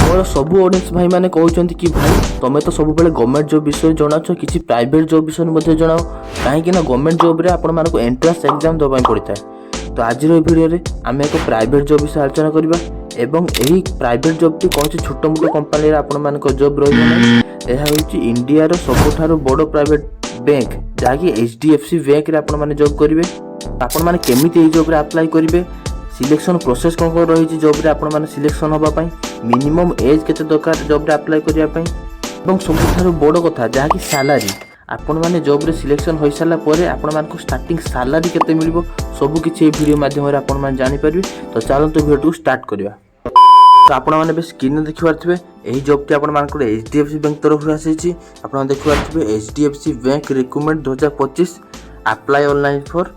मोर सब ऑडियंस भाई मैंने कहते कि भाई तुम्हें तो सब गवर्नमेंट जॉब विषय जनाच कि प्राइवेट जॉब विषय जनाओ कहीं गवर्नमेंट जॉब रे आपण मानक एंट्रांस एग्जाम देवाई पड़ता है। तो आज वीडियो आम एक प्राइवेट जॉब विषय आलोचना करवा एवं यही प्राइवेट जॉब टी कौन छोट मोट कंपानी आपण मानक जॉब रही है। इंडिया सबुठ बड़ प्राइवेट बैंक जहाँकि HDFC बैंक रे आपण माने जॉब करेंगे। आपण माने केमिति जॉब रे अप्लाई करेंगे, सिलेक्शन प्रोसेस कौन कौन रही जॉब रे आपण माने सिलेक्शन होगा, मिनिमम एज केते दरकार जॉब रे अप्लाई करिया पई एवं सबुठारु बड़ कथा जहाँकि सैलरी आपण माने जॉब रे सिलेक्शन हो सारा पर आपण मानक स्टार्टिंग सैलरी केते मिलिबो सब किछि ए वीडियो माध्यम रे आपण माने जानि परिबे। तो चलंतु वीडियो को स्टार्ट करिया। तो आपण माने बे स्क्रीन देखि पारथिबे एही जॉब टी आपण मानक HDFC बैंक तरफ रे आसीछि। आपण देखि पारथिबे HDFC bank recruitment 2025 apply online for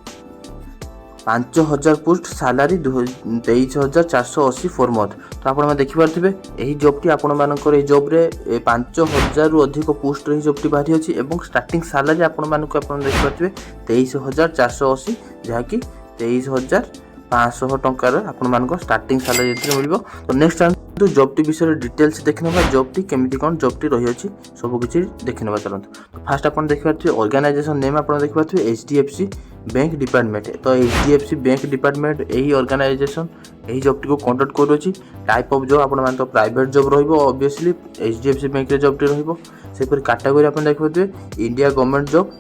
5000 post salary 23,480 for month. तो आपण देखि पारथिबे एही जॉब टी आपण मानकर ए जॉब रे 5000 रु अधिक पोस्ट रे जॉब टी बाहरी अछि एवं स्टार्टिंग सैलरी आपण मानक आपण देखि पारथिबे 23,480 जहा कि 23,500 टंकार आपण मानक स्टार्टिंग सैलरी एथि मिलबो। तो नेक्स्ट तो जॉब टी विषय डिटेल्स देखिनबा जॉब टी केमिति कोन जॉब टी रही अछि सब किछि देखिनबा। चलंतु तो फास्ट आपण देखि पारथिबे ऑर्गेनाइजेशन नेम आपण देखि पारथिबे HDFC बैंक डिपार्टमेंट। तो HDFC बैंक डिपार्टमेंट यही ऑर्गेनाइजेशन यही जॉब टी को कंडक्ट करू अछि। टाइप ऑफ जॉब आपण मान तो प्राइवेट जॉब रहिबो ऑब्वियसली HDFC बैंक रे जॉब टी रहिबो। से पर कैटेगरी आपण देखि पारथिबे इंडिया गवर्नमेंट जॉब।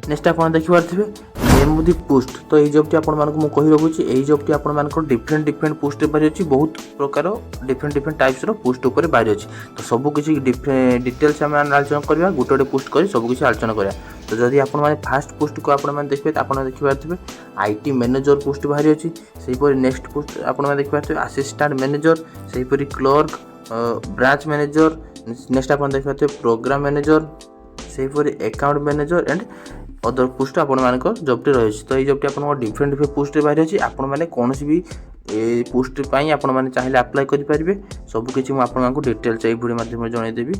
नेक्स्ट आपण देखि पारथिबे नेम ऑफ द पोस्ट। तो यही जॉब टी आपण मान को मु कहि रखुछि यही जॉब टी आपण मान को डिफरेंट पोस्ट बारी अछि, बहुत प्रकार डिफरेंट टाइप्स रो पोस्ट ऊपर बारी अछि। तो सब किछि डिटेल्स हम आलोचना करबा गोटे पोस्ट करी सब किछि आलोचना करबा। तो जदि आपण माने फास्ट पोस्ट को आपण माने देखबे आपण देखि पारथिबे IT मैनेजर पोस्ट बाहरी अछि। सेही पर नेक्स्ट पोस्ट आपण माने देखि पारथिबे असिस्टेंट मैनेजर, सेही पर क्लर्क, ब्रांच मैनेजर, नेक्स्ट आपण देखि पारथिबे प्रोग्राम मैनेजर, सेही पर account manager and other post आपण मानक जॉब टे रही। तो ये जॉब टे आपण डिफरेंट पोस्ट बाहरी अछि। आपण माने कोनोसी भी पोस्ट पई आपण माने चाहिले अप्लाई करि परिबे सब किछि मु आपण मानक डिटेल्स ए वीडियो माध्यम रे जणाई देबी।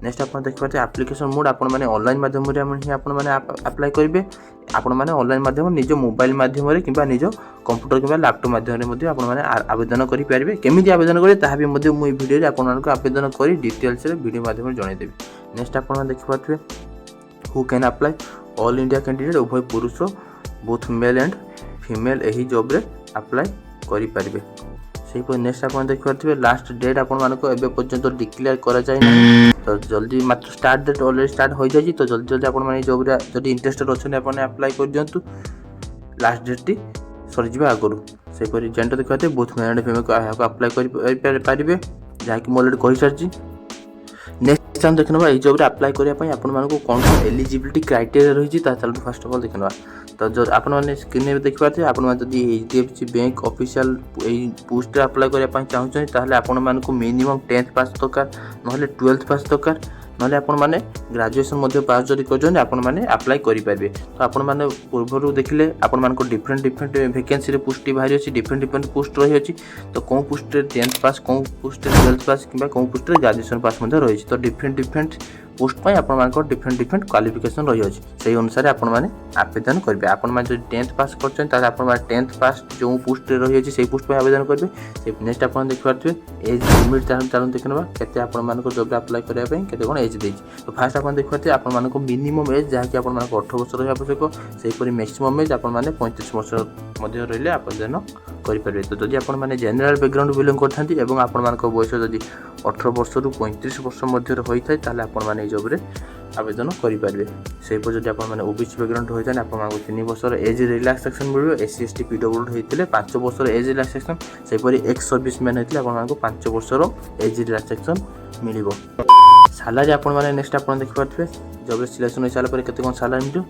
नेक्स्ट आपण देखि पारते एप्लिकेशन मोड आपण माने ऑनलाइन माध्यम रे आपण माने अप्लाई करिवे। आपण माने ऑनलाइन माध्यम निज मोबाइल माध्यम रे किबा निज कंप्यूटर किबा लैपटॉप माध्यम रे मध्ये आपण माने आवेदन करि परिबे। केमिति आवेदन करिवे ताहा भी मध्ये मु वीडियो रे आपण मानक आवेदन करि डिटेल्स रे वीडियो माध्यम रे जणाई देबी। नेक्स्ट आपण माने देखि पारते who can apply all India candidate उभय पुरुष बोथ मेल एंड फीमेल यही जॉब रे अप्लाई करि परिबे। सेही पर नेक्स्ट आपण देखि पारथिबे लास्ट डेट आपण मानको एबे पर्यंत डिक्लेयर करा जाय नै। तो जल्दी मात्र स्टार्ट डेट ऑलरेडी स्टार्ट हो जाय। तो जल्दी आपण माने जॉब रे जदी इंटरेस्टेड अछन आपण अप्लाई कर दियंतु लास्ट डेट टी सर जिबा आगरु। सेही पर जेंडर देखि पारथिबे बोथ मेल एंड फीमेल को अप्लाई करि परिबे जहा कि ऑलरेडी कहि सारछि। नेक्स्ट हम देखनबा ए जॉब रे अप्लाई करिया पई आपण मानको कोन एलिजिबिलिटी क्राइटेरिया रही ता चलते फर्स्ट ऑफ ऑल देखनबा। तो जो आपण माने स्क्रीन में देख पाते आपण माने जदी HDFC बैंक ऑफिशियल ए पोस्ट रे अप्लाई करिया पई चाहू छन ताले आपण मानको मिनिमम 10th पास दरकार नहले 12th पास दरकार नहले आपण माने ग्रेजुएशन मध्ये पास जदी करजन आपण माने अप्लाई करि पारबे। तो आपण माने पूर्वरु देखिले आपण मानको डिफरेंट वैकेंसी रे पोस्ट बाहरी अछि, डिफरेंट पोस्ट रही अछि। तो को पोस्ट रे 10th पास को पोस्ट रे 12th पास किबा को पोस्ट रे ग्रेजुएशन पास मध्ये रही अछि। तो डिफरेंट पोस्ट पई आपण मानको डिफरेंट क्वालिफिकेशन रही अछि। सेही अनुसार आपण माने आवेदन करबे। आपण माने जो 10th पास करछन ताले आपण माने 10th पास जो पोस्ट रे रही अछि सेही पोस्ट पई आवेदन करबे। से नेक्स्ट आपण देखि पारथिबे एज लिमिट चालू देखनबा केते आपण मानको जॉब रे अप्लाई करिया पई केते कोन एज देछि। तो फास्ट आपण देखि पारथिबे आपण मानको मिनिमम एज जहा कि आपण मानको 18 वर्ष रही आवश्यक। सेही परि मैक्सिमम एज आपण माने 35 वर्ष मध्ये रहिले आवेदन करि परबे। तो जदि आपण माने जनरल बैकग्राउंड बिलोंग करथांती एवं आपण मानको बयस जदि 18 वर्ष रु 35 वर्ष मध्ये होई थाय ताले आपण माने जॉब रे आवेदन करि परिबे। सेही पर जदि आपण माने OBC बैकग्राउंड होई थाय आपण मानको 3 वर्ष एज रिलैक्सेशन मिलबो। SC ST PWD होइतिले 5 वर्ष एज रिलैक्सेशन। सेही पर एक्स सर्विस मैन होइतिले आपण मानको 5 वर्ष एज रिलैक्सेशन मिलिबो। सैलरी आपण माने नेक्स्ट आपण देखि पारथिबे जॉब रे सिलेक्शन होई साला पर केते कोन सैलरी मिलियो।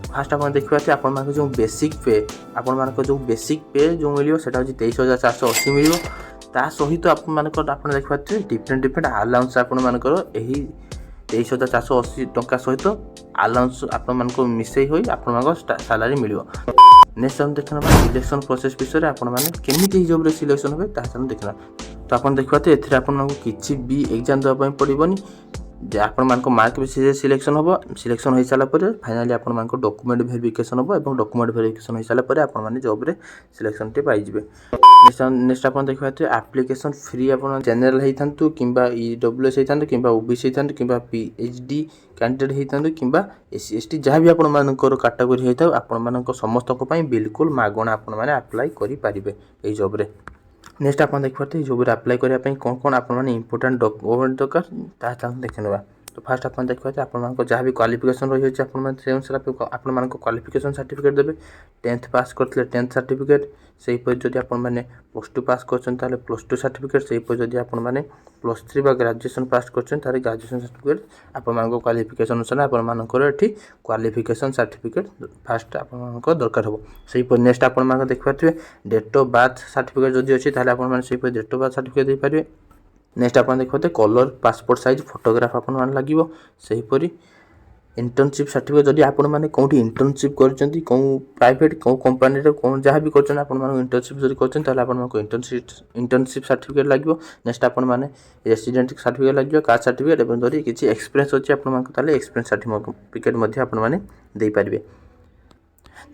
फास्ट आपण देखि पारथिबे आपण मानको जो बेसिक पे आपण मानको जो बेसिक पे जो मिलियो सेटा होची 23,480 मिलियो। ता सहित आपण मानको आपण देखि पारथिबे डिफरेंट अलाउंस आपण मानको एही 23,480 टंका सहित अलाउंस आपण मानको मिसई होई आपण मानको सैलरी मिलियो। नेक्स्ट हम देखना सिलेक्शन प्रोसेस विषय आपण माने केमिति जॉब रे सिलेक्शन होबे ता हम देखना। तो आपण देखि पाते एथिरे आपण मानको किछि भी एग्जाम देबा पई पड़िबोनी जे आपण मार्क बेसिस सिलेक्शन हम सिलेक्शन हो सारापर फाइनाली आपण डॉक्यूमेंट वेरिफिकेशन हम और डॉक्यूमेंट वेरिफिकेशन हो सारापर आपण जॉब रे सिलेक्शन टे पाइबे। नेक्स्ट आप देखिए एप्लिकेशन फ्री आप जेनराल होता कि EWS होता कि OBC होता कि PhD कैंडिडेट होता कि SC ST जहाँ भी आपर कैटेगरी होता आपण समस्त बिल्कुल मागणा आपण मैंने अप्लाई करेंगे ये जॉब रे। नेक्स्ट आप देखिए जॉब अप्लाई करने कौन कौन आप इंपोर्टाट डॉक्यूमेंट दरकार देखने ना। तो फास्ट आप देखिए आप जहाँ भी क्वालिफिकेशन रही है आप क्वालिफिकेशन सर्टिफिकेट देवे 10th पास करते 10th सर्टिफिकेट से जदि आपने +2 पास कर +2 सर्टिफिकेट से जदि आपने +3 ग्रेजुएशन पास कर ग्रेजुएशन सर्टिफिकेट आप क्वालिफिकेशन अनुसार आपर ये क्वालिफिकेशन सर्टिफिकेट फास्ट आप दरकार हो। से नेक्स्ट आप देखिए डेट ऑफ बर्थ सर्टिफिकेट जदि अच्छी आप डेट ऑफ बर्थ सर्टिफिकेट दे पारे। नेक्स्ट आप देखते कलर पासपोर्ट साइज फोटोग्राफ आप लगे सेहीपरि इंटर्नशिप सर्टिफिकेट जदि आपण मैंने कौटी इंटर्नशिप कर प्राइवेट कौ कंपानी कौन जहाँ भी कर इंटर्नशिप जब कर इंटर्नशिप सर्टिफिकेट लगे। नेक्स्ट आपण मैंने रेसिडेंट सर्टिफिकेट लगे कास्ट सर्टिफिकेट और जदि किसी एक्सपीरियंस अच्छी आपले एक्सपीरियंस सर्टिफिकेट आपने देपारे।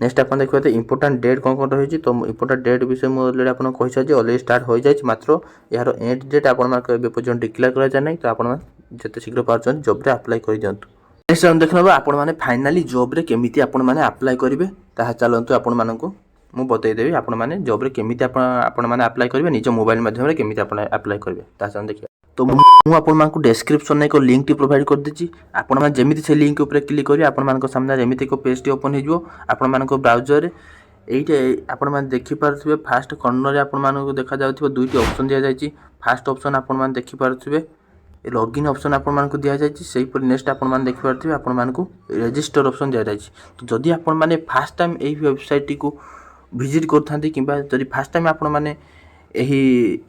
नेक्स्ट आप देखिए इंपोर्टाट डेट कौन कौन रही तो इंपोर्टाट डेट विषय मुझे ऑलरेडी आपको कही सारी ऑलरेडी स्टार्ट हो जाए मात्र यार एंड डेट आपन डिक्लेयर कराई ना तो आप जिते शीघ्र पार्थ जॉब रे अप्लाई कर दिंतु। नेक्स्ट देखना आपण मैंने फाइनाली जॉब रे केमिति आपण मैंने अप्लाई करेंगे ताहा चलतु आपण मानक मु बतईदेवी आपण मैंने जॉब रे केमिति आपण मैंने अप्लाई करेंगे निज मोबाइल माध्यम केमिति आपण अप्लाई करेंगे ताहा देखिए। तो मुझे आपको डिस्क्रिप्शन एक लिंक टी प्रोवाइड कर देछि आपण माने जेमिति से लिंक ऊपर क्लिक करी आपण मानक सामने एमिति एक पेज टी ओपन हो आपण मानक ब्राउजर रे एइटे आपण माने देखि पारथिबे फास्ट कॉर्नर रे आपण मानक देखा जाउथिबो दुईटी ऑप्शन दिया जायछि। फास्ट ऑप्शन आपण माने देखि पारथिबे लॉगिन ऑप्शन आपण मानक दिया जायछि सेही पर नेक्स्ट आपण माने देखि पारथिबे आपण मानक रजिस्टर ऑप्शन दिया जायछि। तो जदि आपण माने फास्ट टाइम एही वेबसाइट टी को विजिट करथांती किबा जदि फास्ट टाइम आपण माने एही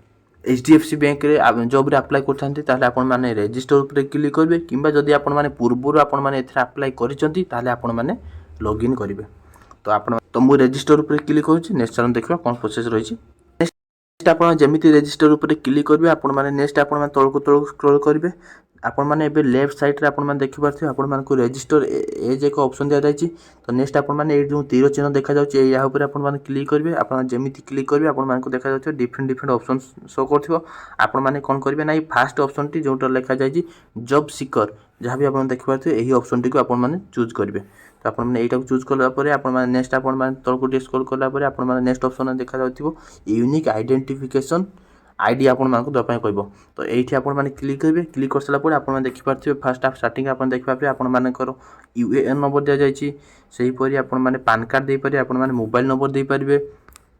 HDFC बैंक रे जॉब रे अप्लाई करथांती ताले आपण माने रजिस्टर ऊपर क्लिक करबे किबा जदि आपण माने पूर्वरु आपण माने एथरा अप्लाई करिसंती ताले आपण माने लॉगिन करिवे। तो आपण तो मु रजिस्टर ऊपर क्लिक करूची। नेक्स्ट चलन देखिबा कोन प्रोसेस रहिछि। नेक्स्ट आपण जेमिति रजिस्टर ऊपर क्लिक करबे आपण माने नेक्स्ट आपण माने तळको तळ स्क्रॉल करिवे आपण माने एबे लेफ्ट साइड रे आपण माने देखि पारथिबे आपण मानकु रजिस्टर एज एक ऑप्शन दिया जायछि। तो नेक्स्ट आपण माने ए जो तीर चिन्ह देखा जाउछि या ऊपर आपण माने क्लिक करबे आपण जेमिति क्लिक करबे आपण मानकु देखा जाउछि डिफरेंट ऑप्शन शो करथिबो आपण माने कोन करबे नै फास्ट ऑप्शन टी जोटा लिखा जायछि जॉब सीकर जहाँ भी आपण देखि पारथिबे एही ऑप्शन टी को आपण माने चूज करबे। तो आपण माने एटा को चूज करला परे आपण माने नेक्स्ट आपण माने तळको स्क्रॉल करला परे आपण माने नेक्स्ट ऑप्शन देखा जाउथिबो यूनिक आइडेंटिफिकेशन आईडी आपण मानक दपा कहब। तो ये आपण माने क्लिक करेंगे क्लिक कर सारा आप देखि पारथिबे फास्ट आप स्टार्टिंग आप देखि पारबे आपण मानकर UAN नंबर दिया जायछि सेही परि आपण माने पैन कार्ड दे पारे आपण माने मोबाइल नंबर दे पारिबे।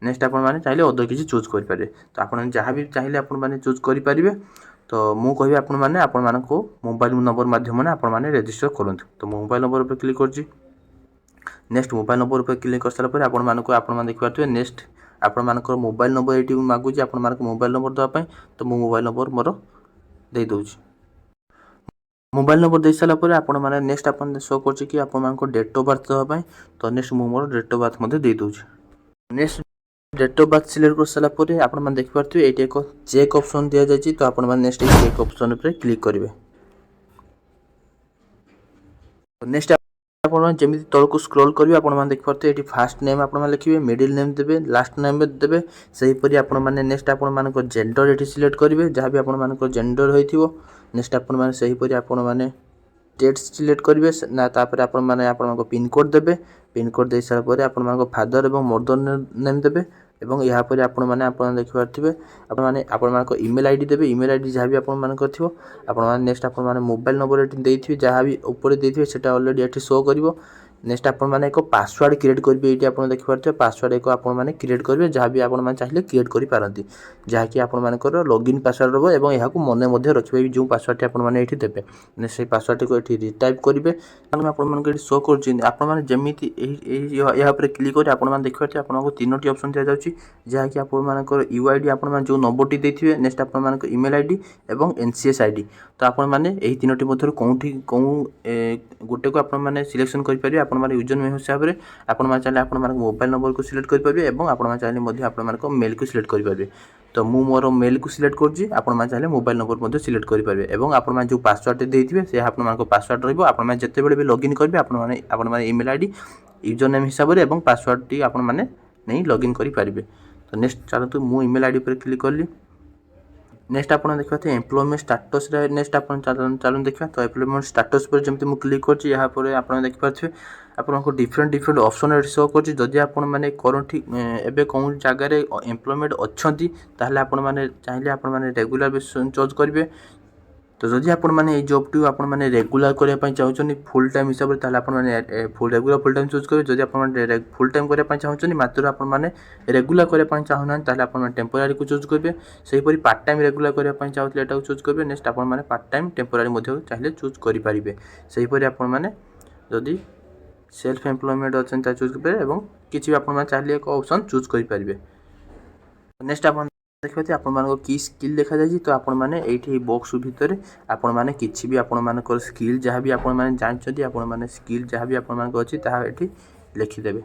नेक्स्ट आपण माने चाहिले अदर किछि चूज कर पारे। तो आपण जहाँ भी चाहिले आपण माने चूज करि पारिबे। तो मु कहबी आपण माने आपण मानको मोबाइल नंबर माध्यम ने आपण माने रजिस्टर करंतु। तो मोबाइल नंबर पर क्लिक करछि। नेक्स्ट मोबाइल नंबर पर क्लिक कर सारा आपण मानको आपण माने देखि पारथिबे नेक्स्ट आपण मानकर मोबाइल नंबर ये मागुची आपण मानक मोबाइल नंबर देवाई। तो मो मोबाइल नंबर मोर दे दूची। मोबाइल नंबर दे सारा पर आपण माने नेक्स्ट आपण शो करछि कि आपण मानक डेट ऑफ बर्थ देवाई। तो नेक्स्ट मो मोर डेट ऑफ बर्थ मध्ये दे दूची। Next date of birth select कर सारा पर आपण माने देखि पारथि एटी एक चेक ऑप्शन दिया जायछि। तो आपण माने नेक्स्ट चेक ऑप्शन पर क्लिक करिवे। नेक्स्ट आपण जेमिति तळको स्क्रॉल करिवे आपण माने देखि पारथि एटी फर्स्ट नेम आपण माने लिखिबे मिडिल नेम देबे लास्ट नेम देबे सेही परि आपण माने नेक्स्ट आपण मानको जेंडर एटी सिलेक्ट करिवे जहाँ भी आपण मानको जेंडर होइथिबो। नेक्स्ट आपण माने सेही परि आपण माने स्टेट सिलेक्ट करिवे ना तापर आपण माने आपण मानको पिन कोड देबे पिन कोड दे सारा परे आपण मानको फादर एवं मदर नेम देबे एवं यहाँ पर आपण माने आपण देखि पारथिबे आपण माने आपण मानको ईमेल आईडी देबे ईमेल आईडी जहाँ भी आपण मानको थिबो आपण माने नेक्स्ट आपण माने मोबाइल नंबर एटी देथिबे जहाँ भी ऊपर देथिबे सेटा ऑलरेडी एटी शो करिवो। नेक्स्ट आपण माने एक पासवर्ड क्रिएट करिवे एटी आपण देखि पारथिबे पासवर्ड एक आपण माने क्रिएट करिवे जहाँ भी आपण माने चाहिले क्रिएट करि पारंती जहाँ कि आपण मानकर लॉगिन पासवर्ड रहबो एवं एहा को मने मध्ये रखिबे जो पासवर्ड आपण माने एटी देबे ने से पासवर्ड को एटी रिटाइप करिवे आपण मानकर एटी शो करछि आपण माने जेमिति एहा पर क्लिक करि आपण माने देखि पारथिबे आपण को तीनोटी ऑप्शन दिया जाउछि जहाँ कि आपण मानकर UID आपण माने जो नंबर टी देथिबे नेक्स्ट आपण मानकर ईमेल आईडी एवं NCS आईडी। तो आपण माने एही तीनोटी मध्यरु कोठी गोटे को आपण माने सिलेक्शन करि परिबे आपण माने यूजर नेम हिसाब रे आपण माने चाहे आपण माने मोबाइल नंबर को सिलेक्ट करि परिबे एवं आपण माने चाहे मध्ये आपण माने मेल को सिलेक्ट करि परिबे। तो मु मोर मेल को सिलेक्ट करछि आपण मान चाहे मोबाइल नंबर मध्ये सिलेक्ट करि पारबे एवं आपण मान जो पासवर्ड देथिबे से आपण मान को पासवर्ड रहइबो आपण मान जते बेले भी लॉगिन करबे आपण मान ईमेल आईडी यूजर नेम हिसाब रे एवं पासवर्ड टी आपण मान नहीं लॉगिन करि पारबे। तो नेक्स्ट चलतु मु ईमेल आईडी पर क्लिक करली। नेक्स्ट आपण देखबा थे एम्प्लॉयमेंट स्टेटस रे नेक्स्ट आपण चालू देखबा। तो एम्प्लॉयमेंट स्टेटस पर जेमति मु क्लिक करछि यहाँ पर आपण देख पारछे आपण को डिफरेंट ऑप्शन रे शो करछि। जदि आपण माने करंट एबे कोन जगह रे एम्प्लॉयमेंट अछंती ताहले आपण माने चाहिले आपण माने रेगुलर बेसिस चूज करबे। तो जदि आपण माने ए जॉब टू आपण माने रेगुलर करिया पई चाहउछनी फुल टाइम हिसाब रे ताहले आपण माने full regular full time choose करबे। जदि आपण माने फुल टाइम करिया पई चाहउछनी मात्र आपण माने रेगुलर करिया पई चाहउना ताहले आपण माने टेम्पररी को चूज करबे। सेही परि पार्ट टाइम रेगुलर करिया पई चाहउतले एटा को चूज करबे। नेक्स्ट आपण माने पार्ट टाइम टेम्पररी मध्ये चाहिले चूज करि परिबे। सेही परि आपण माने जदि सेल्फ एम्प्लॉयमेंट अछन ता चूज करबे एवं किछि आपण माने चाहिले एक ऑप्शन चूज करि परिबे। नेक्स्ट आपण देखते आपण मान की स्किल देखा जाय। तो आपण माने एठी बॉक्स भितर आपण माने किछि भी आपण मान को स्किल जहाँ भी आपण माने जानछथि आपण माने स्किल जहाँ भी आपण मान को अछि ताहा एठी लिखि देबे।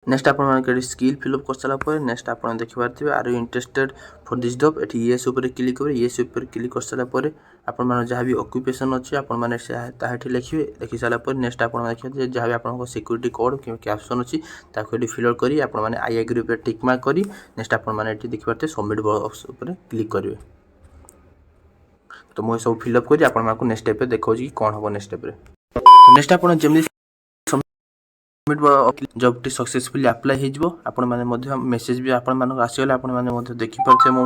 नेक्स्ट आपण मान के स्किल फिलअप कर साला पर नेक्स्ट आपण देखि पारथिबे are you interested for this job एठी यस ऊपर क्लिक करबे। यस ऊपर क्लिक कर साला पर आपण मान जहाँ भी ऑक्युपेशन अछि आपण माने ताहा एठी लिखिबे। लिखि साला पर नेक्स्ट आपण देखिबे जहाँ भी आपण को सिक्योरिटी कोड कि कैप्शन अछि ताको एठी फिल करी आपण माने आई एग्री पे टिक मार्क करी नेक्स्ट आपण माने एठी देखि पारथे सबमिट बॉक्स ऊपर क्लिक करबे। तो मो सब फिलअप करी आपण मान को नेक्स्ट स्टेप पे देखौ कि कोन होबो नेक्स्ट स्टेप रे। तो नेक्स्ट आपण Zeme job T successfully apply हे जबो आपण माने मध्ये मेसेज भी आपण माने आसीगले आपण माने मध्ये देखि परछे मो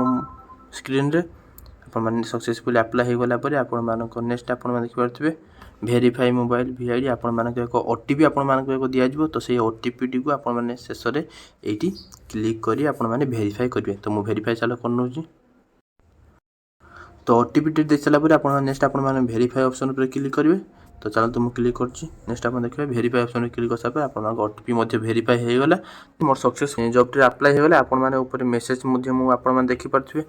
स्क्रीन रे आपण माने सक्सेसफुली अप्लाई हे गला पर आपण माने को नेक्स्ट आपण माने देखि परथिबे वेरीफाई मोबाइल वीआईडी आपण माने को एक ओटीपी आपण माने को दिया जबो। तो से ओटीपी टी को आपण माने शेष रे एठी क्लिक करी आपण माने वेरीफाई करबे। तो मो वेरीफाई चालो करनो छी। तो ओटीपी टी दे चला पर आपण नेक्स्ट आपण माने वेरीफाई ऑप्शन पर क्लिक करबे। तो चलो तुम क्लिक करछि नेक्स्ट अपन देखबे वेरीफाई ऑप्शन रे क्लिक करसा पे अपन ओटीपी मध्ये वेरीफाई हे गला मोर सक्सेस जॉब टे अप्लाई हे गला। अपन माने ऊपर मेसेज मध्ये मु अपन माने देखि परथिबे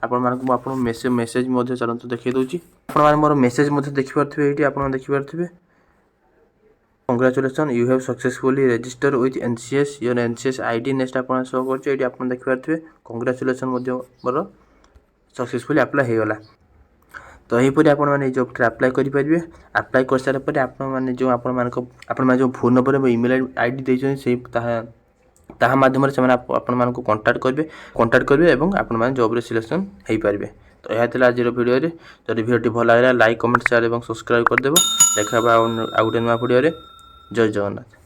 आपण माने को अपन मेसेज मध्ये चलो तो देखि दोछि। अपन माने मोर मेसेज मध्ये देखि परथिबे एठी अपन देखि परथिबे congratulation you have successfully register with NCS your NCS ID next अपन शो करछि। एठी अपन देखि परथिबे कांग्रेचुलेशन मध्ये मोर सक्सेसफुली अप्लाई हे गला। तो यहीपर आपण मैंने जॉब अप्लाई करेंगे। अप्लाई कर सारा पर आपण मैंने जो आपण जो फोन नंबर ईमेल आईडी देछन से ताहा माध्यम से आपण मान को कांटेक्ट करेंगे एवं आपण मान जॉब रे सिलेक्शन हो पारे। तो यह था आज वीडियो रे। जदि वीडियो भल लगा लाइक कमेंट शेयर और सब्सक्राइब कर देबो। देखा आउ गोटे नुआ वीडियो रे। जय जगन्नाथ।